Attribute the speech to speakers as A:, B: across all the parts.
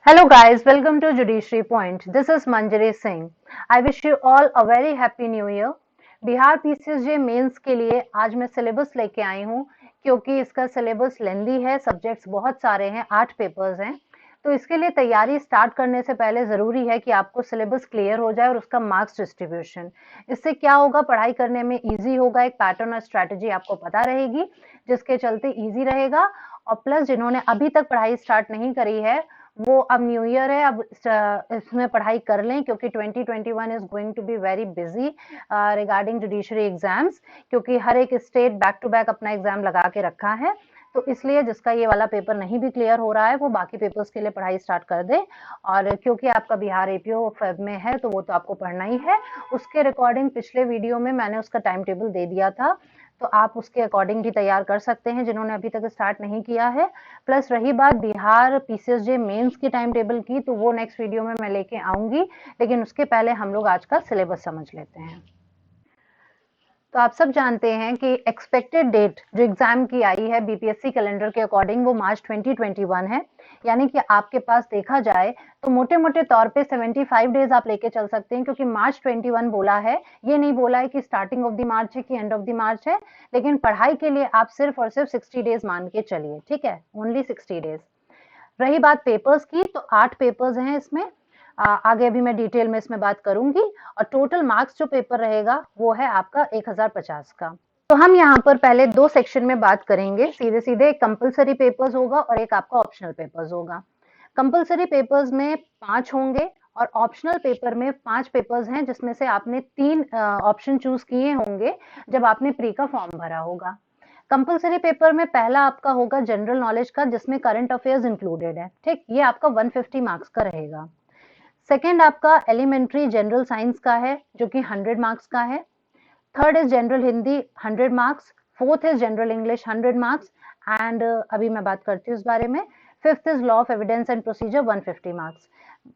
A: Hello guys, welcome to Judiciary Point. This is Manjari Singh. I wish you all a very happy new year. Bihar PCSJ mains के लिए आज मैं syllabus लेके आई हूँ क्योंकि इसका सिलेबस लेंदी है, सब्जेक्ट्स बहुत सारे हैं, 8 पेपर्स हैं। तो इसके लिए तैयारी स्टार्ट करने से पहले ज़रूरी है कि आपको सिलेबस क्लियर हो जाए और उसका मार्क्स डिस्ट्रीब्यूशन। इससे क्या होगा, पढ़ाई करने में ईजी होगा, एक पैटर्न और स्ट्रैटेजी आपको पता रहेगी, जिसके चलते ईजी रहेगा। और प्लस जिन्होंने अभी तक पढ़ाई स्टार्ट नहीं करी है वो अब न्यू ईयर है, अब इसमें पढ़ाई कर लें क्योंकि 2021 is going to be very busy regarding judiciary exams, क्योंकि हर एक स्टेट बैक टू बैक अपना एग्जाम लगा के रखा है। तो इसलिए जिसका ये वाला पेपर नहीं भी क्लियर हो रहा है वो बाकी पेपर्स के लिए पढ़ाई स्टार्ट कर दे। और क्योंकि आपका बिहार एपीओ फेब में है तो वो तो आपको पढ़ना ही है। उसके रिकॉर्डिंग पिछले वीडियो में मैंने उसका टाइम टेबल दे दिया था, तो आप उसके अकॉर्डिंग भी तैयार कर सकते हैं जिन्होंने अभी तक स्टार्ट नहीं किया है। प्लस रही बात बिहार पीसीएसजे मेंस की टाइम टेबल की, तो वो नेक्स्ट वीडियो में मैं लेके आऊंगी, लेकिन उसके पहले हम लोग आज का सिलेबस समझ लेते हैं। तो आप सब जानते हैं कि एक्सपेक्टेड डेट जो एग्जाम की आई है बीपीएससी कैलेंडर के अकॉर्डिंग वो मार्च 2021 है। यानी कि आपके पास देखा जाए तो मोटे मोटे तौर पे 75 डेज आप लेके चल सकते हैं, क्योंकि मार्च 21 बोला है, ये नहीं बोला है कि स्टार्टिंग ऑफ द मार्च है कि एंड ऑफ द मार्च है। लेकिन पढ़ाई के लिए आप सिर्फ और सिर्फ 60 डेज मान के चलिए, ठीक है, ओनली 60 डेज। रही बात पेपर्स की, तो 8 पेपर्स हैं इसमें। आगे अभी मैं डिटेल में इसमें बात करूंगी। और टोटल मार्क्स जो पेपर रहेगा वो है आपका 1050 का। तो हम यहाँ पर पहले 2 सेक्शन में बात करेंगे, सीधे सीधे। एक कंपलसरी पेपर्स होगा और एक आपका ऑप्शनल पेपर्स होगा। कंपलसरी पेपर्स में 5 होंगे और ऑप्शनल पेपर में 5 पेपर्स हैं, जिसमें से आपने 3 ऑप्शन चूज किए होंगे जब आपने प्री का फॉर्म भरा होगा। कंपलसरी पेपर में पहला आपका होगा जनरल नॉलेज का, जिसमें करंट अफेयर्स इंक्लूडेड है, ठीक। ये आपका 150 मार्क्स का रहेगा। सेकंड आपका एलिमेंट्री जनरल साइंस का है, जो कि 100 मार्क्स का है। Third is general Hindi 100 marks. Fourth is general English 100 marks. And अभी मैं बात करती हूँ इस बारे में। Fifth is law of evidence and procedure 150 marks.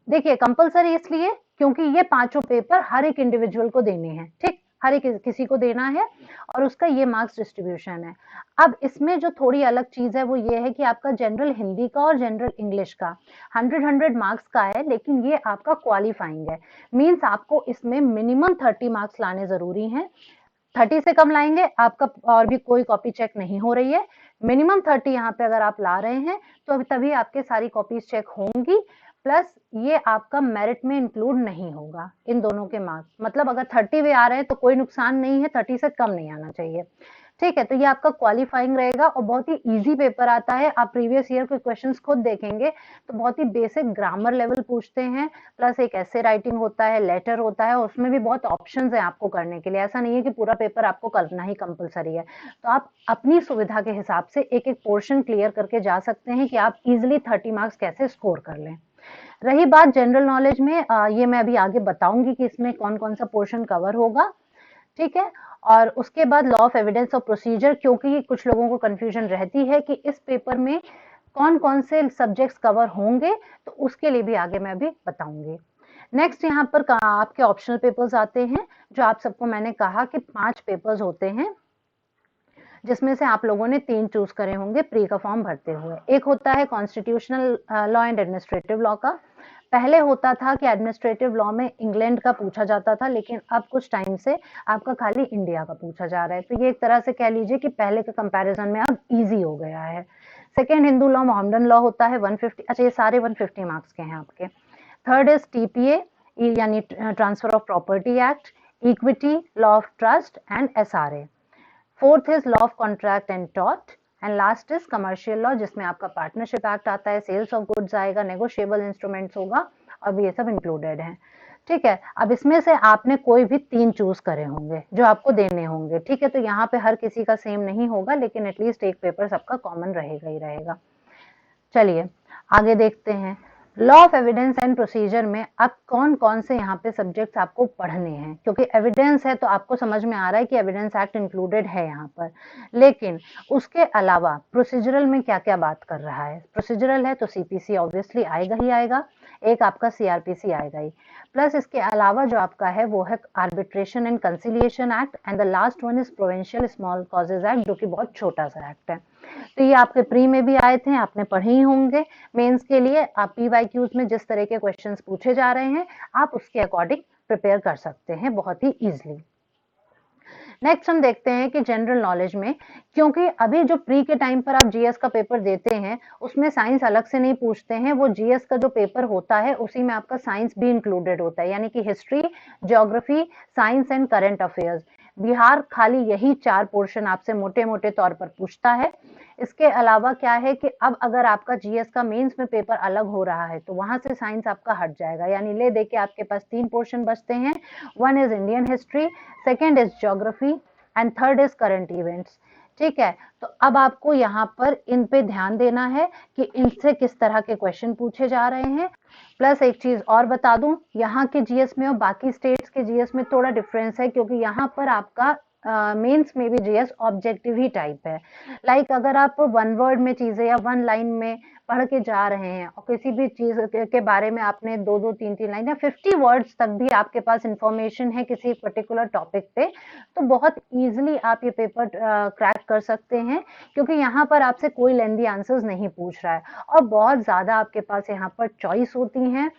A: देखिए कंपलसरी इसलिए क्योंकि ये पांचों पेपर हर एक इंडिविजुअल को देने हैं, ठीक, हर एक किसी को देना है और उसका ये मार्क्स डिस्ट्रीब्यूशन है। अब इसमें जो थोड़ी अलग चीज है वो ये है कि आपका जनरल हिंदी का और जनरल इंग्लिश का 100 मार्क्स का है, लेकिन ये आपका क्वालिफाइंग है। मींस आपको इसमें मिनिमम 30 मार्क्स लाने जरूरी हैं। 30 से कम लाएंगे आपका और भी कोई कॉपी चेक नहीं हो रही है। मिनिमम 30 यहाँ पे अगर आप ला रहे हैं तो तभी आपके सारी कॉपीज चेक होंगी। प्लस ये आपका मेरिट में इंक्लूड नहीं होगा इन दोनों के मार्क्स। मतलब अगर 30 भी आ रहे हैं तो कोई नुकसान नहीं है, 30 से कम नहीं आना चाहिए, ठीक है। तो ये आपका क्वालिफाइंग रहेगा और बहुत ही इजी पेपर आता है। आप प्रीवियस ईयर के क्वेश्चंस खुद देखेंगे तो बहुत ही बेसिक ग्रामर लेवल पूछते हैं। प्लस एक ऐसे राइटिंग होता है, लेटर होता है, उसमें भी बहुत ऑप्शंस हैं आपको करने के लिए। ऐसा नहीं है कि पूरा पेपर आपको करना ही कंपलसरी है। तो आप अपनी सुविधा के हिसाब से एक एक पोर्शन क्लियर करके जा सकते हैं कि आप इजिली 30 मार्क्स कैसे स्कोर कर लें। रही बात जनरल नॉलेज में, ये मैं अभी आगे बताऊंगी कि इसमें कौन कौन सा पोर्शन कवर होगा, ठीक है। और उसके बाद लॉ ऑफ एविडेंस और प्रोसीजर, क्योंकि कुछ लोगों को कंफ्यूजन रहती है कि इस पेपर में कौन कौन से सब्जेक्ट्स कवर होंगे, तो उसके लिए भी आगे मैं अभी बताऊंगी। नेक्स्ट यहाँ पर आपके ऑप्शनल पेपर्स आते हैं, जो आप सबको मैंने कहा कि 5 पेपर्स होते हैं, जिसमें से आप लोगों ने 3 चूज करे होंगे प्री का फॉर्म भरते हुए। एक होता है constitutional law and administrative law का। पहले होता था कि एडमिनिस्ट्रेटिव लॉ में इंग्लैंड का पूछा जाता था, लेकिन अब कुछ टाइम से आपका खाली इंडिया का पूछा जा रहा है। तो ये एक तरह से कह लीजिए कि पहले के कंपैरिजन में अब इजी हो गया है। Second Hindu law Mohammedan law होता है 150, अच्छा ये सारे 150 मार्क्स के हैं आपके। थर्ड इज टीपीए यानी transfer of property act, equity, law of trust and SRA. Fourth is law of contract and tort. And last is commercial law, जिसमें आपका पार्टनरशिप एक्ट आता है, सेल्स ऑफ गुड्स आएगा, negotiable instruments होगा, और ये सब इंक्लूडेड है, ठीक है। अब इसमें से आपने कोई भी 3 चूज करे होंगे जो आपको देने होंगे, ठीक है। तो यहाँ पे हर किसी का सेम नहीं होगा, लेकिन एटलीस्ट एक पेपर सबका कॉमन रहेगा ही रहेगा। चलिए आगे देखते हैं। Law of evidence and procedure में अब कौन कौन से यहाँ पे सब्जेक्ट्स आपको पढ़ने हैं, क्योंकि एविडेंस है तो आपको समझ में आ रहा है कि एविडेंस एक्ट इंक्लूडेड है यहाँ पर, लेकिन उसके अलावा प्रोसीजरल में क्या क्या बात कर रहा है। प्रोसीजरल है तो सीपीसी ऑब्वियसली आएगा ही आएगा। एक आपका सीआरपीसी आएगा ही। प्लस इसके अलावा जो आपका है वो है arbitration and conciliation act, and the last one is provincial small causes act, जो कि बहुत छोटा सा एक्ट है। तो ये आपके प्री में भी आए थे, आपने पढ़े ही होंगे। मेंस के लिए आप पीवाईक्यूज में जिस तरह के क्वेश्चंस पूछे जा रहे हैं, आप उसके अकॉर्डिंग प्रिपेयर कर सकते हैं बहुत ही इजीली। नेक्स्ट हम देखते हैं कि जनरल नॉलेज में, क्योंकि अभी जो प्री के टाइम पर आप जीएस का पेपर देते हैं उसमें साइंस अलग से नहीं पूछते हैं, वो जीएस का जो पेपर होता है उसी में आपका साइंस भी इंक्लूडेड होता है, यानी कि history, geography, science and current affairs. Bihar खाली यही 4 पोर्शन आपसे मोटे मोटे तौर पर पूछता है। इसके अलावा क्या है कि अब अगर आपका जीएस का मेंस में पेपर अलग हो रहा है तो वहां से साइंस आपका हट जाएगा, यानी ले दे के आपके पास 3 पोर्शन बचते हैं। One is Indian history, second is geography and third is current events. ठीक है, तो अब आपको यहाँ पर इन पे ध्यान देना है कि इनसे किस तरह के क्वेश्चन पूछे जा रहे हैं। प्लस एक चीज और बता दूं, यहाँ के जीएस में और बाकी स्टेट्स के जीएस में थोड़ा डिफरेंस है, क्योंकि यहाँ पर आपका मेंस में भी जीएस ऑब्जेक्टिव ही टाइप है। लाइक अगर आप वन वर्ड में चीजें या वन लाइन में पढ़ के जा रहे हैं और किसी भी चीज के बारे में आपने 2-2, 3-3 लाइन या 50 वर्ड्स तक भी आपके पास इंफॉर्मेशन है किसी पर्टिकुलर टॉपिक पे, तो बहुत इजीली आप ये पेपर क्रैक कर सकते हैं, क्योंकि यहाँ पर आपसे कोई लेंदी आंसर्स नहीं पूछ रहा है और बहुत ज्यादा आपके पास यहाँ पर चॉइस होती हैं।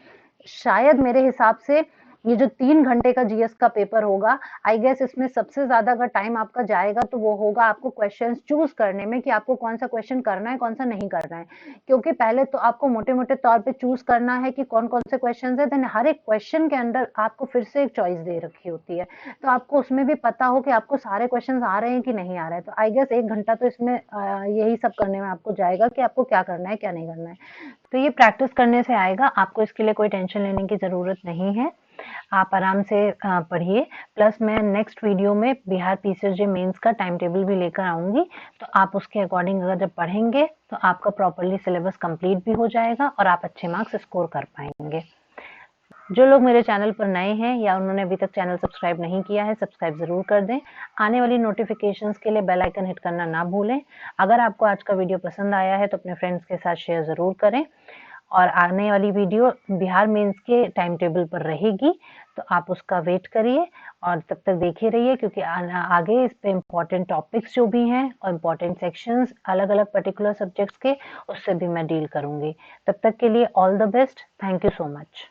A: शायद मेरे हिसाब से ये जो 3 घंटे का जीएस का पेपर होगा, आई गेस इसमें सबसे ज्यादा अगर टाइम आपका जाएगा तो वो होगा आपको क्वेश्चंस चूज करने में कि आपको कौन सा क्वेश्चन करना है, कौन सा नहीं करना है। क्योंकि पहले तो आपको मोटे मोटे तौर पे चूज करना है कि कौन कौन से क्वेश्चन है, देन हर एक क्वेश्चन के अंदर आपको फिर से एक चॉइस दे रखी होती है, तो आपको उसमें भी पता हो कि आपको सारे क्वेश्चन आ रहे हैं कि नहीं आ रहे हैं। तो आई गेस 1 घंटा तो इसमें यही सब करने में आपको जाएगा कि आपको क्या करना है क्या नहीं करना है। तो ये प्रैक्टिस करने से आएगा, आपको इसके लिए कोई टेंशन लेने की जरूरत नहीं है, आप आराम से पढ़िए। प्लस मैं नेक्स्ट वीडियो में बिहार पीसीएसजे मेंस का टाइम टेबल भी लेकर आऊंगी, तो आप उसके अकॉर्डिंग अगर जब पढ़ेंगे तो आपका प्रॉपरली सिलेबस कंप्लीट भी हो जाएगा और आप अच्छे मार्क्स स्कोर कर पाएंगे। जो लोग मेरे चैनल पर नए हैं या उन्होंने अभी तक चैनल सब्सक्राइब नहीं किया है, सब्सक्राइब जरूर कर दें। आने वाली नोटिफिकेशंस के लिए बेल आइकन हिट करना ना भूलें। अगर आपको आज का वीडियो पसंद आया है तो अपने फ्रेंड्स के साथ शेयर जरूर करें, और आने वाली वीडियो बिहार मेंस के टाइम टेबल पर रहेगी, तो आप उसका वेट करिए और तब तक देखे रहिए, क्योंकि आगे इस पे इम्पोर्टेंट टॉपिक्स जो भी हैं और इम्पोर्टेंट सेक्शंस अलग अलग पर्टिकुलर सब्जेक्ट्स के, उससे भी मैं डील करूंगी। तब तक के लिए all the best, thank you so much.